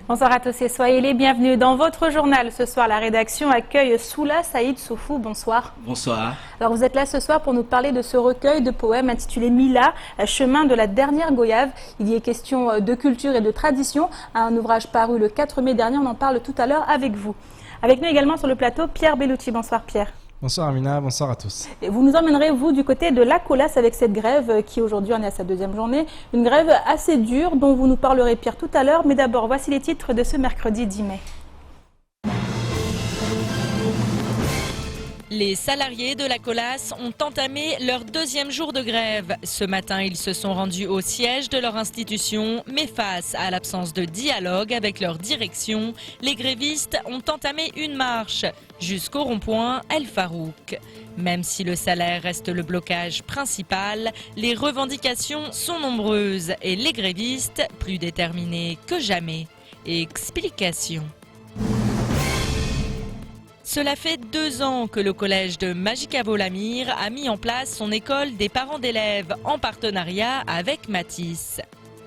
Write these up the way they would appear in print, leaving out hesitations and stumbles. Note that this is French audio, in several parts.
Bonsoir à tous et soyez les bienvenus dans votre journal. Ce soir, la rédaction accueille Soula Saïd Soufou. Bonsoir. Bonsoir. Alors vous êtes là ce soir pour nous parler de ce recueil de poèmes intitulé Mila, chemin de la dernière goyave. Il y est question de culture et de tradition. Un ouvrage paru le 4 mai dernier, on en parle tout à l'heure avec vous. Avec nous également sur le plateau, Pierre Bellucci. Bonsoir Pierre. Bonsoir Amina, bonsoir à tous. Et vous nous emmènerez, vous, du côté de la Colas avec cette grève qui aujourd'hui en est à sa deuxième journée. Une grève assez dure dont vous nous parlerez, Pierre, tout à l'heure. Mais d'abord, voici les titres de ce mercredi 10 mai. Les salariés de la Colas ont entamé leur deuxième jour de grève. Ce matin, ils se sont rendus au siège de leur institution, mais face à l'absence de dialogue avec leur direction, les grévistes ont entamé une marche jusqu'au rond-point El Farouk. Même si le salaire reste le blocage principal, les revendications sont nombreuses et les grévistes plus déterminés que jamais. Explication. Cela fait 2 ans que le collège de Majicavo-Lamir a mis en place son école des parents d'élèves en partenariat avec Matisse.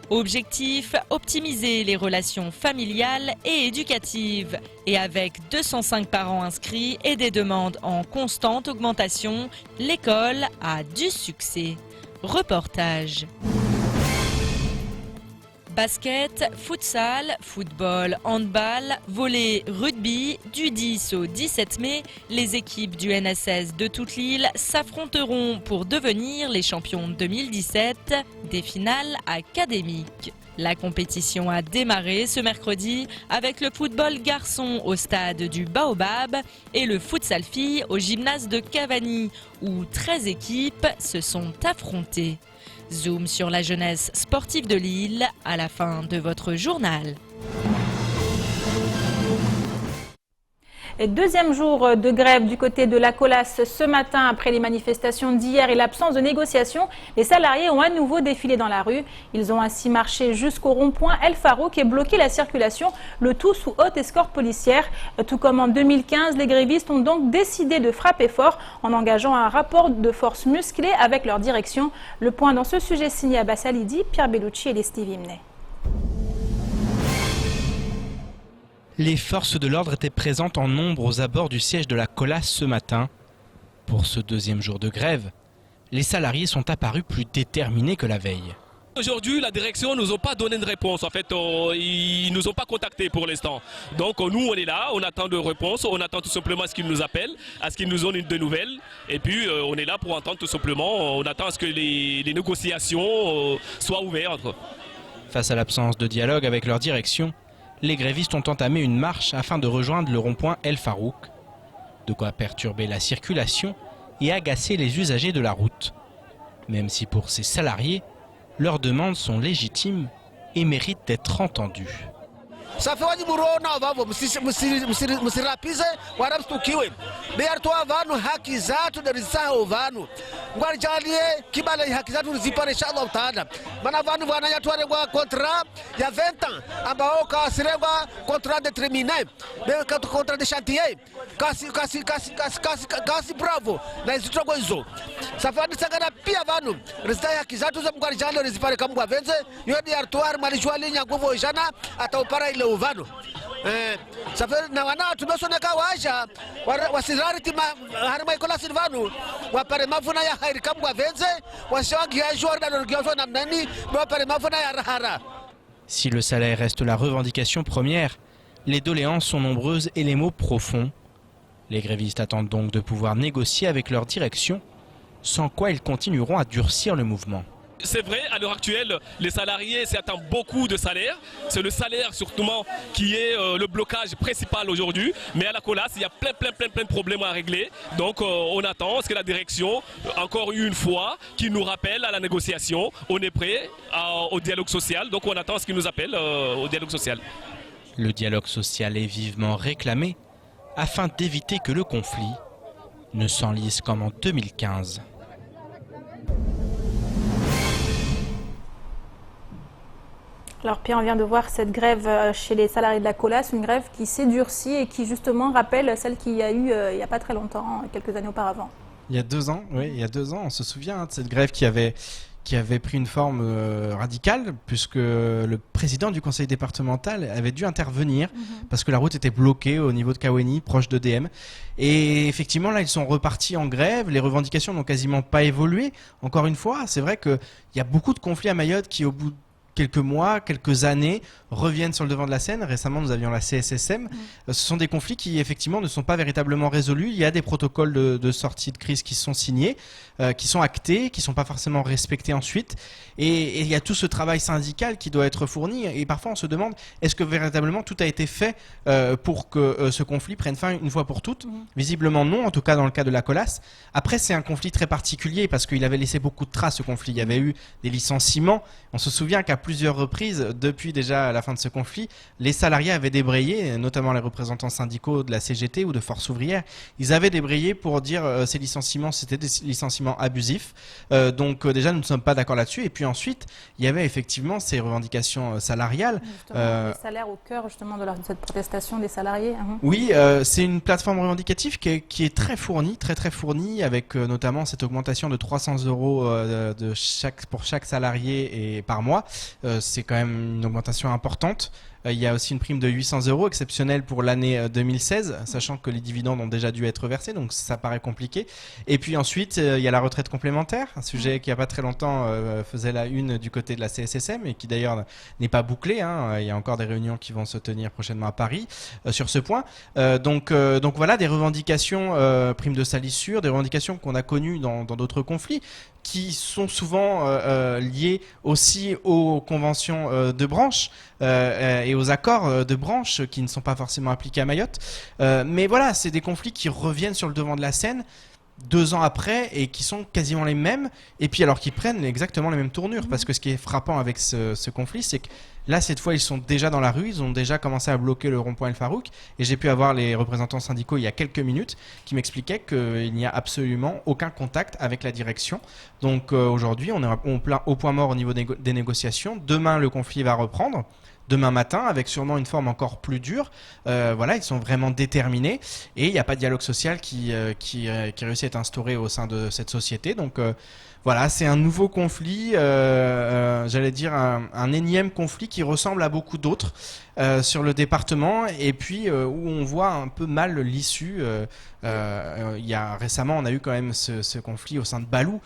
Objectif, optimiser les relations familiales et éducatives. Et avec 205 parents inscrits et des demandes en constante augmentation, l'école a du succès. Reportage. Basket, futsal, football, handball, volley, rugby, du 10 au 17 mai, les équipes du NSS de toute l'île s'affronteront pour devenir les champions 2017 des finales académiques. La compétition a démarré ce mercredi avec le football garçon au stade du Baobab et le futsal filles au gymnase de Cavani, où 13 équipes se sont affrontées. Zoom sur la jeunesse sportive de l'île à la fin de votre journal. Et deuxième jour de grève du côté de la Colas ce matin après les manifestations d'hier et l'absence de négociations. Les salariés ont à nouveau défilé dans la rue. Ils ont ainsi marché jusqu'au rond-point El Farouk et bloqué la circulation, le tout sous haute escorte policière. Tout comme en 2015, les grévistes ont donc décidé de frapper fort en engageant un rapport de force musclé avec leur direction. Le point dans ce sujet signé Abbas Alidi, Pierre Bellucci et Steve Imnet. Les forces de l'ordre étaient présentes en nombre aux abords du siège de la Colas ce matin. Pour ce deuxième jour de grève, les salariés sont apparus plus déterminés que la veille. Aujourd'hui, la direction ne nous a pas donné de réponse. En fait, ils ne nous ont pas contactés pour l'instant. Donc nous, on est là, on attend de réponse, on attend tout simplement à ce qu'ils nous appellent, à ce qu'ils nous donnent de nouvelles. Et puis, on est là pour entendre tout simplement, on attend à ce que les négociations soient ouvertes. Face à l'absence de dialogue avec leur direction, les grévistes ont entamé une marche afin de rejoindre le rond-point El Farouk. De quoi perturber la circulation et agacer les usagers de la route. Même si pour ces salariés, leurs demandes sont légitimes et méritent d'être entendues. Safewani murona vavo musirapize warabstukiwe beyartoa vanu haki zatu derisaho vanu ngwarjalie kibala haki zatu zipare inshallah taala bana vanu vanayatwaregwa contrat ya 20 ans ambao kasiregwa contrat déterminé be contrat de chantier kasi bravo na izitogwa hizo safari sagana pia vanu resita haki zatu za ngwarjalie rezipare kamgwa venze yodi artoar malishwali nyangovo jana ataupara ile uvano safari na wana tumesoneka waja wasirariti harima ikola silvanu wapare mafuna ya hairi kamgwa venze washangi ya jordan orgioso na mnani wapare mafuna ya rahara. Si le salaire reste la revendication première, les doléances sont nombreuses et les mots profonds. Les grévistes attendent donc de pouvoir négocier avec leur direction, sans quoi ils continueront à durcir le mouvement. C'est vrai, à l'heure actuelle, les salariés s'attendent beaucoup de salaire. C'est le salaire surtout qui est le blocage principal aujourd'hui. Mais à la Colas, il y a plein de problèmes à régler. Donc on attend que la direction, encore une fois, qui nous rappelle à la négociation. On est prêt au dialogue social. Donc on attend ce qu'ils nous appellent au dialogue social. Le dialogue social est vivement réclamé afin d'éviter que le conflit ne s'enlise comme en 2015. Alors Pierre, on vient de voir cette grève chez les salariés de la Colas, une grève qui s'est durcie et qui justement rappelle celle qu'il y a eu il n'y a pas très longtemps, quelques années auparavant. Il y a 2 ans, oui, il y a 2 ans, on se souvient de cette grève qui avait qui avait pris une forme radicale, puisque le président du conseil départemental avait dû intervenir parce que la route était bloquée au niveau de Kaweni, proche d'EDM. Et effectivement, là, ils sont repartis en grève. Les revendications n'ont quasiment pas évolué. Encore une fois, c'est vrai qu'il y a beaucoup de conflits à Mayotte qui, au bout de quelques mois, quelques années, reviennent sur le devant de la scène. Récemment, nous avions la CSSM. Ce sont des conflits qui, effectivement, ne sont pas véritablement résolus. Il y a des protocoles de sortie de crise qui sont signés, qui sont actés, qui ne sont pas forcément respectés ensuite. Et il y a tout ce travail syndical qui doit être fourni. Et parfois, on se demande, est-ce que véritablement tout a été fait pour que ce conflit prenne fin une fois pour toutes? Visiblement non, en tout cas dans le cas de la Colas. Après, c'est un conflit très particulier parce qu'il avait laissé beaucoup de traces, ce conflit. Il y avait eu des licenciements. On se souvient qu'à plusieurs reprises, depuis déjà la fin de ce conflit, les salariés avaient débrayé, notamment les représentants syndicaux de la CGT ou de Force ouvrière. Ils avaient débrayé pour dire ces licenciements, c'était des licenciements abusifs. Donc déjà, nous ne sommes pas d'accord là-dessus. Et puis ensuite, il y avait effectivement ces revendications salariales. Les salaires au cœur justement de cette protestation des salariés. Oui, c'est une plateforme revendicative qui est très fournie, très fournie, avec notamment cette augmentation de 300 € pour chaque salarié et par mois. C'est quand même une augmentation importante. Il y a aussi une prime de 800 € exceptionnelle pour l'année 2016, sachant que les dividendes ont déjà dû être versés, donc ça paraît compliqué. Et puis ensuite, il y a la retraite complémentaire, un sujet qui il n'y a pas très longtemps faisait la une du côté de la CSSM et qui d'ailleurs n'est pas bouclé. Il y a encore des réunions qui vont se tenir prochainement à Paris sur ce point. Donc voilà, des revendications, prime de salissure, des revendications qu'on a connues dans d'autres conflits, qui sont souvent liées aussi aux conventions de branche et aux accords de branche qui ne sont pas forcément appliqués à Mayotte. Mais voilà, c'est des conflits qui reviennent sur le devant de la scène 2 ans après et qui sont quasiment les mêmes, et puis alors qu'ils prennent exactement les mêmes tournures, parce que ce qui est frappant avec ce conflit, c'est que là cette fois ils sont déjà dans la rue, ils ont déjà commencé à bloquer le rond-point El Farouk, et j'ai pu avoir les représentants syndicaux il y a quelques minutes qui m'expliquaient qu'il n'y a absolument aucun contact avec la direction. Donc aujourd'hui on est au point mort au niveau des négociations. Demain le conflit va reprendre, demain matin, avec sûrement une forme encore plus dure. Voilà, ils sont vraiment déterminés et il n'y a pas de dialogue social qui réussit à être instauré au sein de cette société. Donc voilà, c'est un nouveau conflit, j'allais dire un énième conflit qui ressemble à beaucoup d'autres sur le département, et puis où on voit un peu mal l'issue. Récemment, on a eu quand même ce conflit au sein de Balou,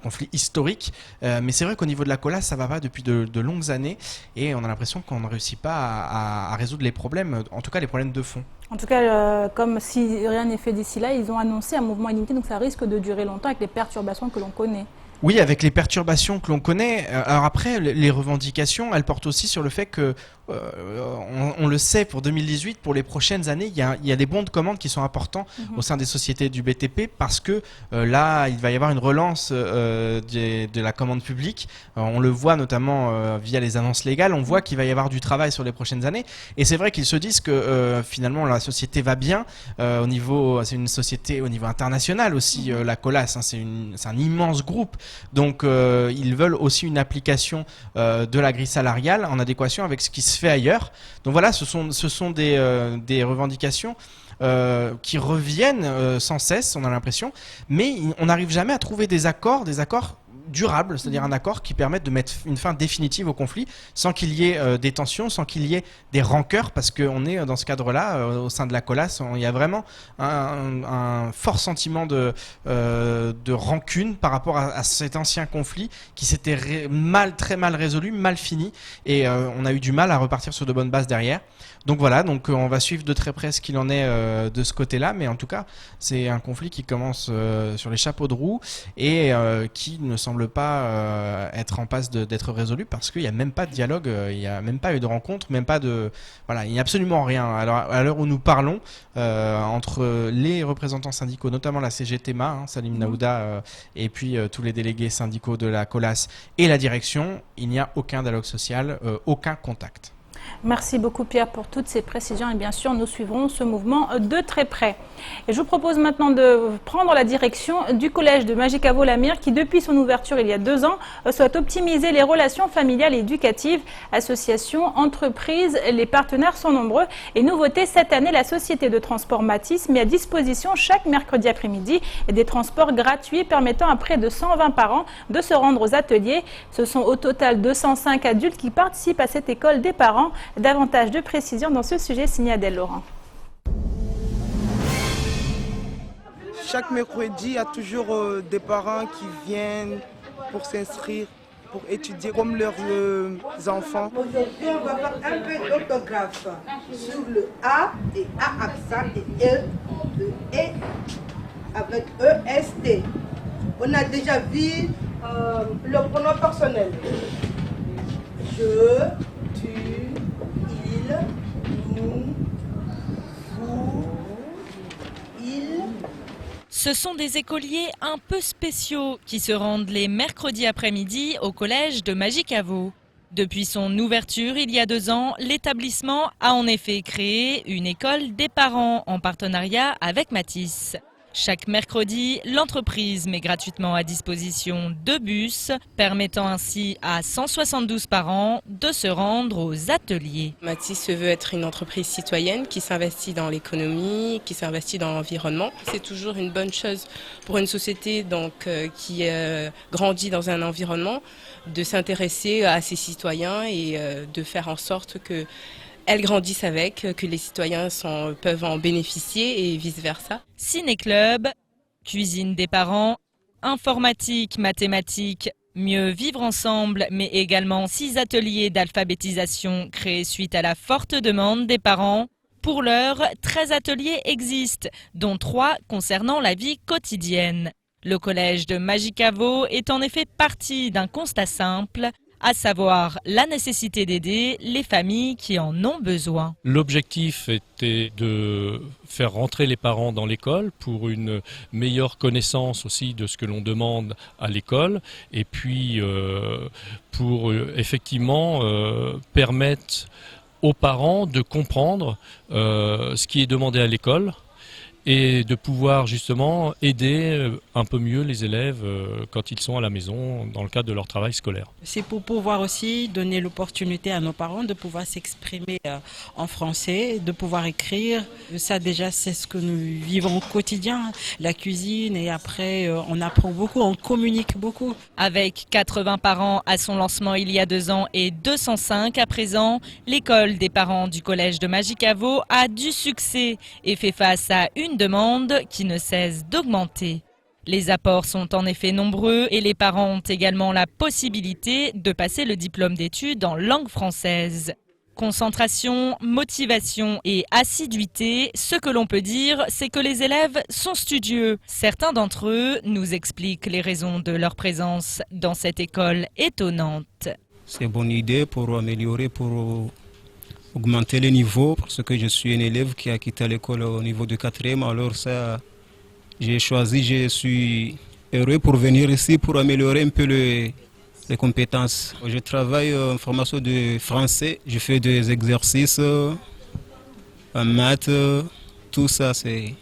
conflit historique, mais c'est vrai qu'au niveau de la Colas, ça va pas depuis de longues années, et on a l'impression qu'on ne réussit pas à résoudre les problèmes, en tout cas les problèmes de fond. En tout cas, comme si rien n'est fait d'ici là, ils ont annoncé un mouvement illimité, donc ça risque de durer longtemps avec les perturbations que l'on connaît. Oui, avec les perturbations que l'on connaît. Alors après, les revendications, elles portent aussi sur le fait que, on le sait, pour 2018, pour les prochaines années, il y a des bons de commande qui sont importants au sein des sociétés du BTP, parce que là, il va y avoir une relance de la commande publique. On le voit notamment via les annonces légales. On voit qu'il va y avoir du travail sur les prochaines années. Et c'est vrai qu'ils se disent que finalement, la société va bien. C'est une société au niveau international aussi, la Colas. C'est un immense groupe. Donc ils veulent aussi une application de la grille salariale en adéquation avec ce qui se fait ailleurs. Donc voilà, ce sont des revendications qui reviennent sans cesse, on a l'impression, mais on n'arrive jamais à trouver des accords durable, c'est-à-dire un accord qui permette de mettre une fin définitive au conflit sans qu'il y ait des tensions, sans qu'il y ait des rancœurs, parce qu'on est dans ce cadre-là, au sein de la Colas, il y a vraiment un fort sentiment de rancune par rapport à cet ancien conflit qui s'était très mal résolu, mal fini, et on a eu du mal à repartir sur de bonnes bases derrière. Donc voilà, on va suivre de très près ce qu'il en est de ce côté-là, mais en tout cas, c'est un conflit qui commence sur les chapeaux de roue et qui ne semble pas être en passe d'être résolu, parce qu'il n'y a même pas de dialogue, il n'y a même pas eu de rencontre, même pas de... Voilà, il n'y a absolument rien. Alors, à l'heure où nous parlons, entre les représentants syndicaux, notamment la CGTMA, Salim Naouda, et puis tous les délégués syndicaux de la Colas et la direction, il n'y a aucun dialogue social, aucun contact. Merci beaucoup Pierre pour toutes ces précisions et bien sûr nous suivrons ce mouvement de très près. Et je vous propose maintenant de prendre la direction du collège de Magicavo-Lamir qui depuis son ouverture il y a 2 ans souhaite optimiser les relations familiales et éducatives. Associations, entreprises, les partenaires sont nombreux et nouveauté cette année la société de transport Matisse met à disposition chaque mercredi après-midi des transports gratuits permettant à près de 120 parents de se rendre aux ateliers. Ce sont au total 205 adultes qui participent à cette école des parents. Davantage de précisions dans ce sujet signé Adèle Laurent. Chaque mercredi, il y a toujours des parents qui viennent pour s'inscrire, pour étudier comme leurs enfants. Aujourd'hui, on va faire un peu d'orthographe sur le A et A accent et le E avec EST. On a déjà vu le pronom personnel. Je, tu, il, nous, vous, il. Ce sont des écoliers un peu spéciaux qui se rendent les mercredis après-midi au collège de Magicavo. Depuis son ouverture il y a 2 ans, l'établissement a en effet créé une école des parents en partenariat avec Matisse. Chaque mercredi, l'entreprise met gratuitement à disposition 2 bus, permettant ainsi à 172 parents de se rendre aux ateliers. Matisse veut être une entreprise citoyenne qui s'investit dans l'économie, qui s'investit dans l'environnement. C'est toujours une bonne chose pour une société qui grandit dans un environnement de s'intéresser à ses citoyens et de faire en sorte que elles grandissent avec, que les citoyens peuvent en bénéficier et vice-versa. Ciné-club, cuisine des parents, informatique, mathématiques, mieux vivre ensemble, mais également 6 ateliers d'alphabétisation créés suite à la forte demande des parents. Pour l'heure, 13 ateliers existent, dont 3 concernant la vie quotidienne. Le collège de Magicavo est en effet parti d'un constat simple, à savoir la nécessité d'aider les familles qui en ont besoin. L'objectif était de faire rentrer les parents dans l'école pour une meilleure connaissance aussi de ce que l'on demande à l'école et puis pour effectivement permettre aux parents de comprendre ce qui est demandé à l'école et de pouvoir justement aider un peu mieux les élèves quand ils sont à la maison dans le cadre de leur travail scolaire. C'est pour pouvoir aussi donner l'opportunité à nos parents de pouvoir s'exprimer en français, de pouvoir écrire. Ça déjà c'est ce que nous vivons au quotidien, la cuisine et après on apprend beaucoup, on communique beaucoup. Avec 80 parents à son lancement il y a 2 ans et 205 à présent, l'école des parents du collège de Magicavo a du succès et fait face à une demande qui ne cesse d'augmenter. Les apports sont en effet nombreux et les parents ont également la possibilité de passer le diplôme d'études en langue française. Concentration, motivation et assiduité, ce que l'on peut dire, c'est que les élèves sont studieux. Certains d'entre eux nous expliquent les raisons de leur présence dans cette école étonnante. C'est une bonne idée pour améliorer, pour augmenter le niveau, parce que je suis un élève qui a quitté l'école au niveau de 4e, alors ça, j'ai choisi, je suis heureux pour venir ici pour améliorer un peu les compétences. Je travaille en formation de français, je fais des exercices en maths, tout ça c'est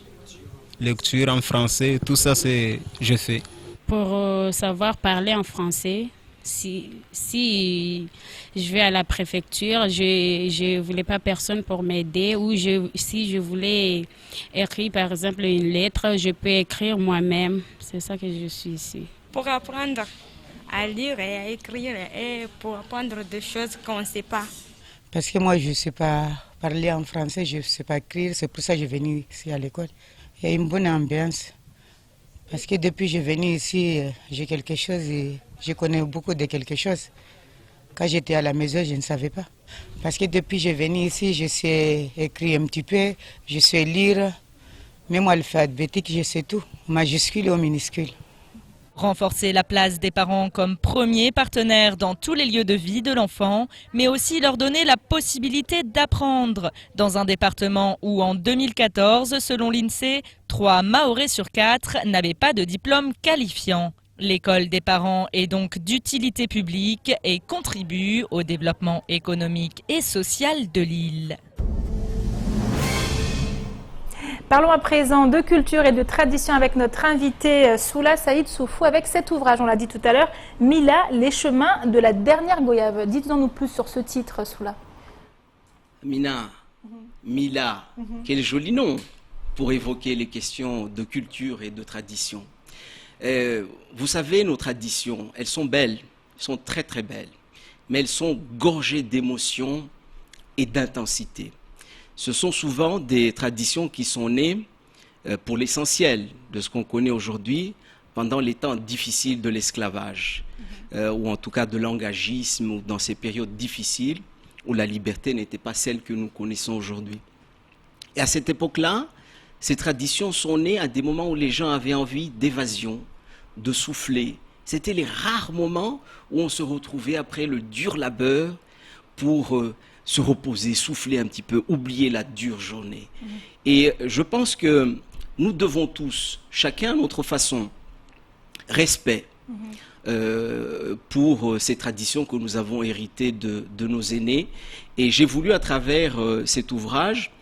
lecture en français, tout ça c'est je fais. Pour savoir parler en français, si je vais à la préfecture, je ne voulais pas personne pour m'aider ou si je voulais écrire par exemple une lettre, je peux écrire moi-même. C'est ça que je suis ici. Pour apprendre à lire et à écrire et pour apprendre des choses qu'on ne sait pas. Parce que moi je ne sais pas parler en français, je ne sais pas écrire, c'est pour ça que je suis venue ici à l'école. Il y a une bonne ambiance. Parce que depuis que je suis venue ici, j'ai quelque chose et je connais beaucoup de quelque chose. Quand j'étais à la maison, je ne savais pas. Parce que depuis que je suis venue ici, je sais écrire un petit peu, je sais lire. Même alphabétique, je sais tout, majuscule ou minuscule. Renforcer la place des parents comme premier partenaire dans tous les lieux de vie de l'enfant, mais aussi leur donner la possibilité d'apprendre dans un département où en 2014, selon l'INSEE, 3 Mahorais sur 4 n'avaient pas de diplôme qualifiant. L'école des parents est donc d'utilité publique et contribue au développement économique et social de l'île. Parlons à présent de culture et de tradition avec notre invité Soula Saïd Soufou avec cet ouvrage, on l'a dit tout à l'heure, Mila, les chemins de la dernière goyave. Dites-nous plus sur ce titre, Soula. Mila, quel joli nom pour évoquer les questions de culture et de tradition. Vous savez, nos traditions, elles sont belles, elles sont très très belles, mais elles sont gorgées d'émotions et d'intensité. Ce sont souvent des traditions qui sont nées, pour l'essentiel de ce qu'on connaît aujourd'hui, pendant les temps difficiles de l'esclavage, ou en tout cas de l'engagisme, ou dans ces périodes difficiles où la liberté n'était pas celle que nous connaissons aujourd'hui. Et à cette époque-là, ces traditions sont nées à des moments où les gens avaient envie d'évasion, de souffler. C'était les rares moments où on se retrouvait après le dur labeur pour se reposer, souffler un petit peu, oublier la dure journée. Et je pense que nous devons tous, chacun à notre façon, respect pour ces traditions que nous avons héritées de nos aînés. Et j'ai voulu, à travers cet ouvrage,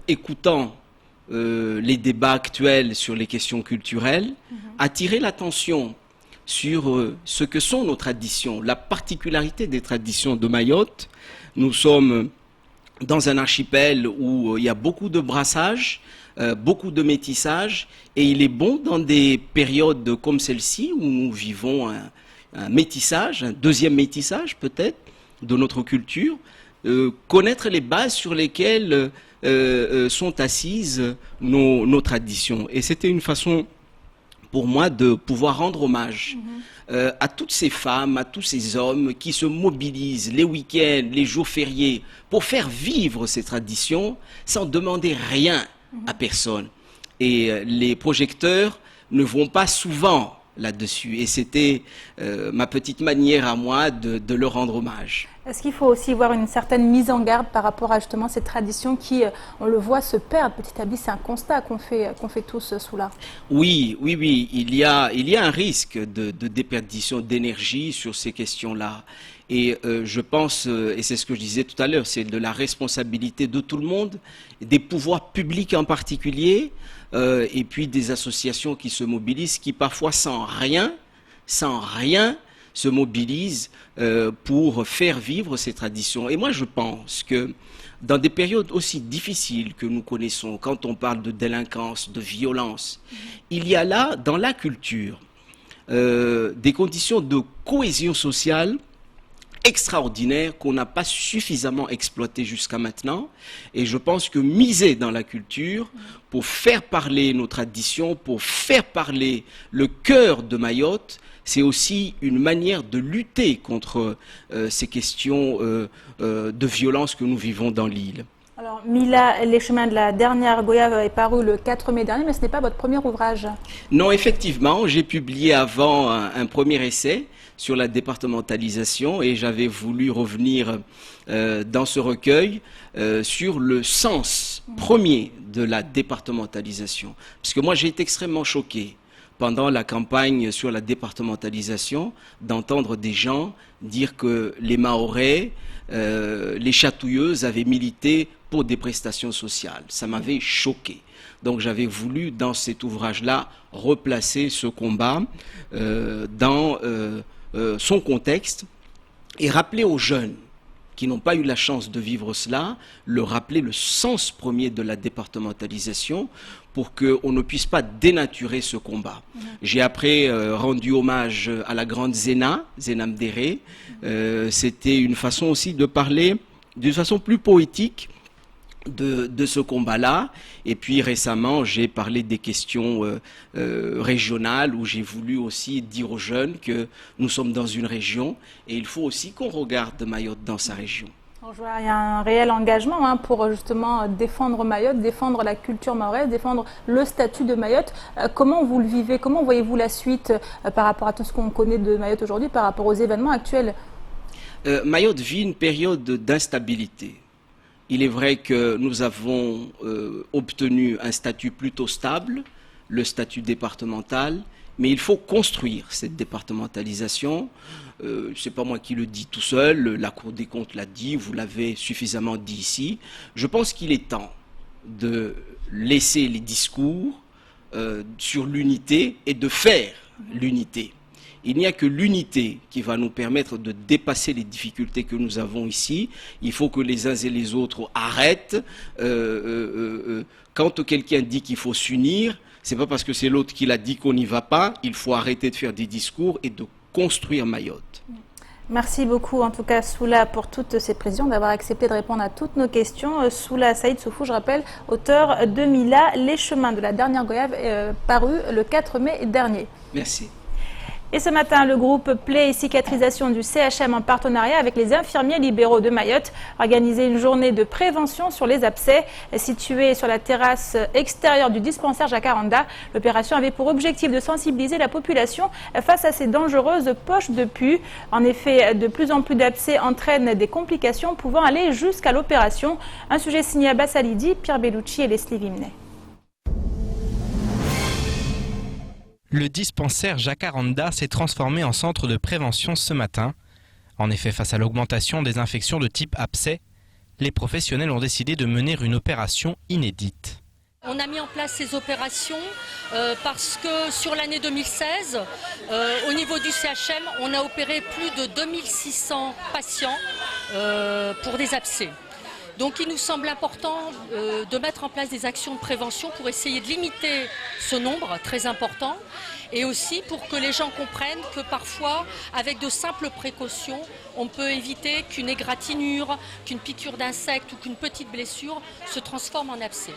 écoutant les débats actuels sur les questions culturelles, attirer l'attention sur ce que sont nos traditions, la particularité des traditions de Mayotte. Nous sommes dans un archipel où il y a beaucoup de brassage, beaucoup de métissage, et il est bon dans des périodes comme celle-ci où nous vivons un métissage, un deuxième métissage peut-être de notre culture, connaître les bases sur lesquelles sont assises nos traditions. Et c'était une façon pour moi de pouvoir rendre hommage à toutes ces femmes, à tous ces hommes qui se mobilisent les week-ends, les jours fériés pour faire vivre ces traditions sans demander rien à personne. Et les projecteurs ne vont pas souvent là-dessus. Et c'était ma petite manière à moi de leur rendre hommage. Est-ce qu'il faut aussi voir une certaine mise en garde par rapport à justement ces traditions qui, on le voit, se perdent petit à petit? C'est un constat qu'on fait tous sous là. Oui. Il y a un risque de déperdition d'énergie sur ces questions-là. Et je pense, et c'est ce que je disais tout à l'heure, c'est de la responsabilité de tout le monde, des pouvoirs publics en particulier, et puis des associations qui se mobilisent, qui parfois sans rien, se mobilisent pour faire vivre ces traditions. Et moi, je pense que dans des périodes aussi difficiles que nous connaissons, quand on parle de délinquance, de violence, il y a là, dans la culture, des conditions de cohésion sociale extraordinaire qu'on n'a pas suffisamment exploité jusqu'à maintenant. Et je pense que miser dans la culture pour faire parler nos traditions, pour faire parler le cœur de Mayotte, c'est aussi une manière de lutter contre ces questions de violence que nous vivons dans l'île. Alors, Mila, les chemins de la dernière goyave est paru le 4 mai dernier, mais ce n'est pas votre premier ouvrage. Non, effectivement, j'ai publié avant un premier essai sur la départementalisation et j'avais voulu revenir dans ce recueil sur le sens premier de la départementalisation. Parce que moi, j'ai été extrêmement choqué pendant la campagne sur la départementalisation d'entendre des gens dire que les Mahorais, les chatouilleuses avaient milité pour des prestations sociales. Ça m'avait choqué. Donc j'avais voulu, dans cet ouvrage-là, replacer ce combat dans son contexte et rappeler aux jeunes qui n'ont pas eu la chance de vivre cela, leur rappeler le sens premier de la départementalisation pour qu'on ne puisse pas dénaturer ce combat. J'ai après rendu hommage à la grande Zéna Mdéré. C'était une façon aussi de parler d'une façon plus poétique de ce combat-là. Et puis récemment, j'ai parlé des questions régionales où j'ai voulu aussi dire aux jeunes que nous sommes dans une région et il faut aussi qu'on regarde Mayotte dans sa région. Il y a un réel engagement pour justement défendre Mayotte, défendre la culture mahoraise, défendre le statut de Mayotte. Comment vous le vivez? Comment voyez-vous la suite par rapport à tout ce qu'on connaît de Mayotte aujourd'hui, par rapport aux événements actuels? Mayotte vit une période d'instabilité. Il est vrai que nous avons obtenu un statut plutôt stable, le statut départemental, mais il faut construire cette départementalisation. Ce n'est pas moi qui le dis tout seul, la Cour des comptes l'a dit, vous l'avez suffisamment dit ici. Je pense qu'il est temps de laisser les discours sur l'unité et de faire l'unité. Il n'y a que l'unité qui va nous permettre de dépasser les difficultés que nous avons ici. Il faut que les uns et les autres arrêtent. Quand quelqu'un dit qu'il faut s'unir, c'est pas parce que c'est l'autre qui l'a dit qu'on n'y va pas. Il faut arrêter de faire des discours et de construire Mayotte. Merci beaucoup, en tout cas, Soula, pour toutes ces précisions, d'avoir accepté de répondre à toutes nos questions. Soula Saïd Soufou, je rappelle, auteur de Mila, Les chemins de la dernière goyave, paru le 4 mai dernier. Merci. Et ce matin, le groupe Play et Cicatrisation du CHM en partenariat avec les infirmiers libéraux de Mayotte organisait une journée de prévention sur les abcès située sur la terrasse extérieure du dispensaire Jacaranda. L'opération avait pour objectif de sensibiliser la population face à ces dangereuses poches de pus. En effet, de plus en plus d'abcès entraînent des complications pouvant aller jusqu'à l'opération. Un sujet signé Abbas Alidi, Pierre Bellucci et Leslie Vimnet. Le dispensaire Jacaranda s'est transformé en centre de prévention ce matin. En effet, face à l'augmentation des infections de type abcès, les professionnels ont décidé de mener une opération inédite. On a mis en place ces opérations parce que sur l'année 2016, au niveau du CHM, on a opéré plus de 2600 patients pour des abcès. Donc il nous semble important de mettre en place des actions de prévention pour essayer de limiter ce nombre très important et aussi pour que les gens comprennent que parfois, avec de simples précautions, on peut éviter qu'une égratignure, qu'une piqûre d'insecte ou qu'une petite blessure se transforme en abcès.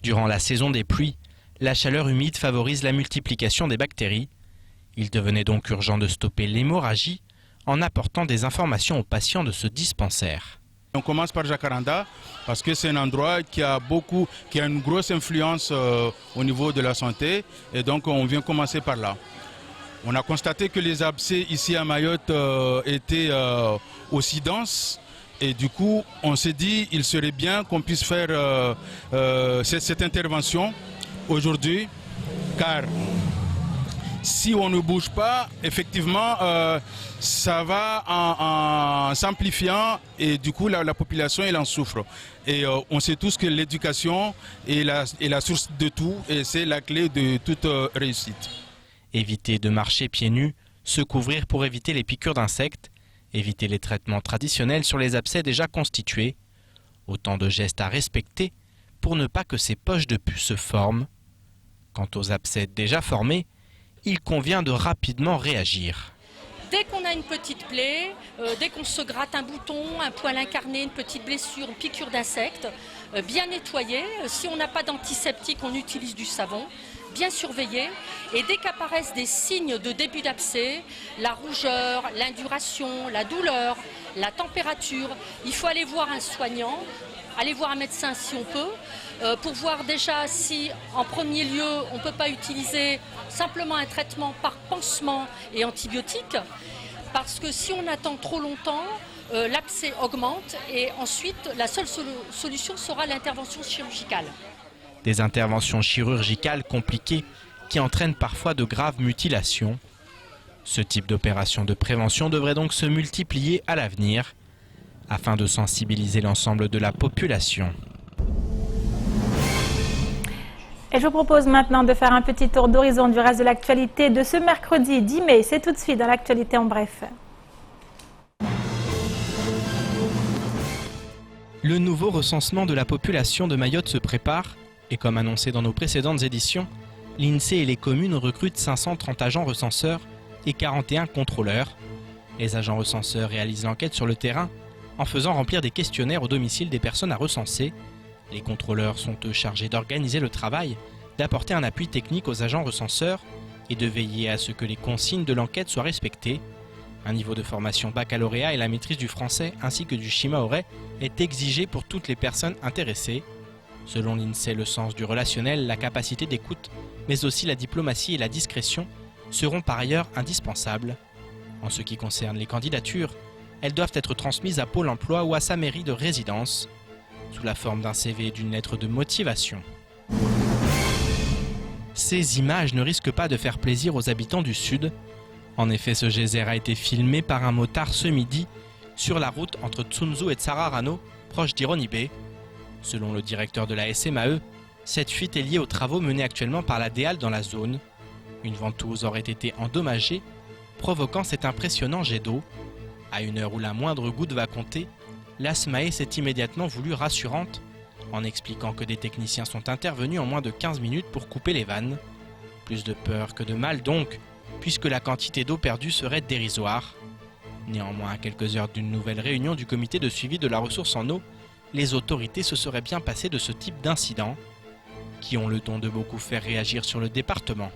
Durant la saison des pluies, la chaleur humide favorise la multiplication des bactéries. Il devenait donc urgent de stopper l'hémorragie en apportant des informations aux patients de ce dispensaire. On commence par Jacaranda parce que c'est un endroit qui a une grosse influence au niveau de la santé et donc on vient commencer par là. On a constaté que les abcès ici à Mayotte étaient aussi denses et du coup on s'est dit il serait bien qu'on puisse faire cette intervention aujourd'hui car si on ne bouge pas, effectivement, ça va en s'amplifiant et du coup la population elle en souffre. Et on sait tous que l'éducation est la source de tout et c'est la clé de toute réussite. Éviter de marcher pieds nus, se couvrir pour éviter les piqûres d'insectes, éviter les traitements traditionnels sur les abcès déjà constitués. Autant de gestes à respecter pour ne pas que ces poches de pus se forment. Quant aux abcès déjà formés, il convient de rapidement réagir. Dès qu'on a une petite plaie, dès qu'on se gratte un bouton, un poil incarné, une petite blessure, une piqûre d'insecte, bien nettoyer. Si on n'a pas d'antiseptique, on utilise du savon, bien surveiller. Et dès qu'apparaissent des signes de début d'abcès, la rougeur, l'induration, la douleur, la température, il faut aller voir un soignant, aller voir un médecin si on peut, pour voir déjà si, en premier lieu, on ne peut pas utiliser simplement un traitement par pansement et antibiotiques, parce que si on attend trop longtemps, l'abcès augmente et ensuite la seule solution sera l'intervention chirurgicale. Des interventions chirurgicales compliquées qui entraînent parfois de graves mutilations. Ce type d'opération de prévention devrait donc se multiplier à l'avenir afin de sensibiliser l'ensemble de la population. Et je vous propose maintenant de faire un petit tour d'horizon du reste de l'actualité de ce mercredi 10 mai. C'est tout de suite dans l'actualité en bref. Le nouveau recensement de la population de Mayotte se prépare et comme annoncé dans nos précédentes éditions, l'INSEE et les communes recrutent 530 agents recenseurs et 41 contrôleurs. Les agents recenseurs réalisent l'enquête sur le terrain en faisant remplir des questionnaires au domicile des personnes à recenser. Les contrôleurs sont eux chargés d'organiser le travail, d'apporter un appui technique aux agents recenseurs et de veiller à ce que les consignes de l'enquête soient respectées. Un niveau de formation baccalauréat et la maîtrise du français ainsi que du shimaoré est exigé pour toutes les personnes intéressées. Selon l'INSEE, le sens du relationnel, la capacité d'écoute, mais aussi la diplomatie et la discrétion seront par ailleurs indispensables. En ce qui concerne les candidatures, elles doivent être transmises à Pôle emploi ou à sa mairie de résidence, sous la forme d'un CV et d'une lettre de motivation. ces images ne risquent pas de faire plaisir aux habitants du Sud. En effet, ce geyser a été filmé par un motard ce midi sur la route entre Tsunzu et Tsararano, proche d'Ironibe. Selon le directeur de la SMAE, cette fuite est liée aux travaux menés actuellement par la DEAL dans la zone. Une ventouse aurait été endommagée, provoquant cet impressionnant jet d'eau. À une heure où la moindre goutte va compter, la SMAE s'est immédiatement voulue rassurante en expliquant que des techniciens sont intervenus en moins de 15 minutes pour couper les vannes. Plus de peur que de mal donc, puisque la quantité d'eau perdue serait dérisoire. Néanmoins, à quelques heures d'une nouvelle réunion du comité de suivi de la ressource en eau, les autorités se seraient bien passées de ce type d'incidents, qui ont le don de beaucoup faire réagir sur le département.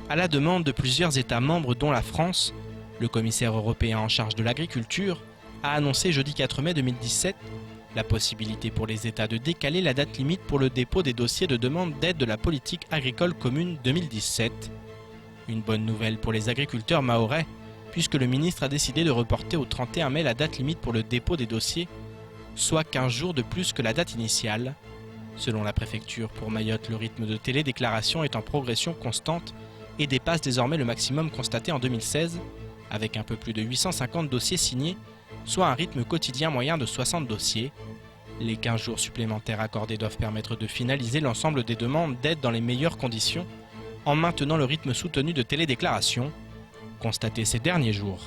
À la demande de plusieurs États membres dont la France, le commissaire européen en charge de l'agriculture a annoncé jeudi 4 mai 2017 la possibilité pour les États de décaler la date limite pour le dépôt des dossiers de demande d'aide de la politique agricole commune 2017. Une bonne nouvelle pour les agriculteurs mahorais, puisque le ministre a décidé de reporter au 31 mai la date limite pour le dépôt des dossiers, soit 15 jours de plus que la date initiale. Selon la préfecture, pour Mayotte, le rythme de télédéclaration est en progression constante et dépasse désormais le maximum constaté en 2016, avec un peu plus de 850 dossiers signés, soit un rythme quotidien moyen de 60 dossiers. Les 15 jours supplémentaires accordés doivent permettre de finaliser l'ensemble des demandes d'aide dans les meilleures conditions, en maintenant le rythme soutenu de télédéclaration, constaté ces derniers jours.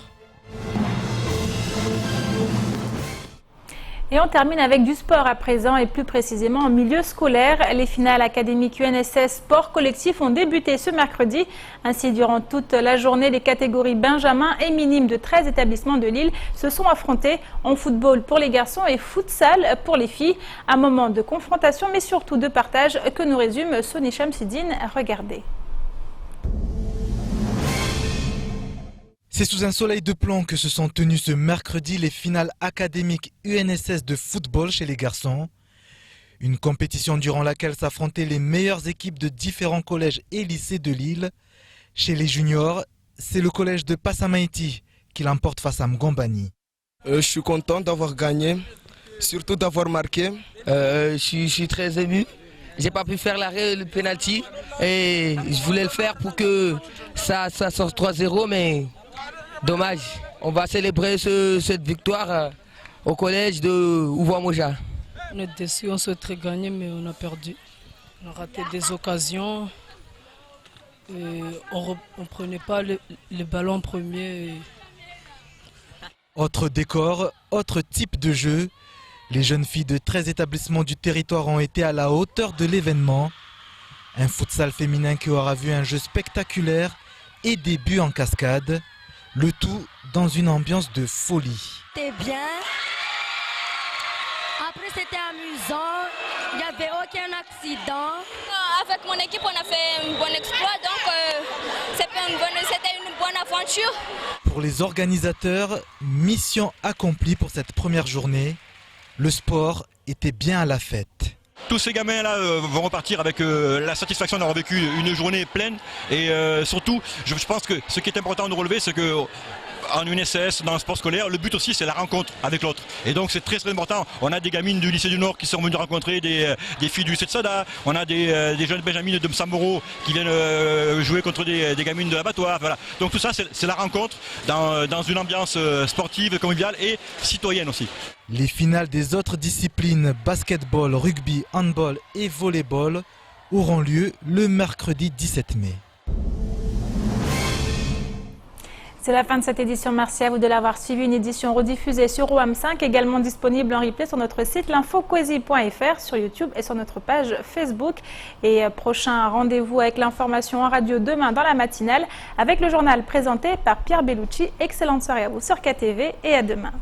Et on termine avec du sport à présent et plus précisément en milieu scolaire. Les finales académiques UNSS Sport Collectif ont débuté ce mercredi. Ainsi, durant toute la journée, les catégories Benjamin et minimes de 13 établissements de Lille se sont affrontés en football pour les garçons et futsal pour les filles. Un moment de confrontation mais surtout de partage que nous résume Sony Chamsidine. Regardez. C'est sous un soleil de plomb que se sont tenues ce mercredi les finales académiques UNSS de football chez les garçons. Une compétition durant laquelle s'affrontaient les meilleures équipes de différents collèges et lycées de Lille. Chez les juniors, c'est le collège de Passamaiti qui l'emporte face à Mgombani. Je suis content d'avoir gagné, surtout d'avoir marqué. Je suis très ému. J'ai pas pu faire l'arrêt, le penalty et je voulais le faire pour que ça sorte 3-0, mais dommage. On va célébrer cette victoire au collège de Ouva-Moja. On est déçus, on souhaiterait gagner, mais on a perdu. On a raté des occasions. Et on ne prenait pas le ballon en premier. Autre décor, autre type de jeu. Les jeunes filles de 13 établissements du territoire ont été à la hauteur de l'événement. Un futsal féminin qui aura vu un jeu spectaculaire et des buts en cascade. Le tout dans une ambiance de folie. C'était bien. Après, c'était amusant. Il n'y avait aucun accident. Avec mon équipe, on a fait un bon exploit. Donc, c'était une bonne aventure. Pour les organisateurs, mission accomplie pour cette première journée. Le sport était bien à la fête. Tous ces gamins-là vont repartir avec la satisfaction d'avoir vécu une journée pleine. Et surtout, je pense que ce qui est important de relever, c'est que en UNSS, dans le sport scolaire, le but aussi c'est la rencontre avec l'autre. Et donc c'est très très important. On a des gamines du lycée du Nord qui sont venues rencontrer des filles du lycée de Sada. On a des jeunes benjamines de Msamoro qui viennent jouer contre des gamines de l'abattoir. Voilà. Donc tout ça c'est la rencontre dans une ambiance sportive, conviviale et citoyenne aussi. Les finales des autres disciplines, basketball, rugby, handball et volleyball, auront lieu le mercredi 17 mai. C'est la fin de cette édition. Merci à vous de l'avoir suivi. Une édition rediffusée sur OAM5, également disponible en replay sur notre site l'infoquesi.fr, sur YouTube et sur notre page Facebook. Et prochain rendez-vous avec l'information en radio demain dans la matinale avec le journal présenté par Pierre Bellucci. Excellente soirée à vous sur KTV et à demain.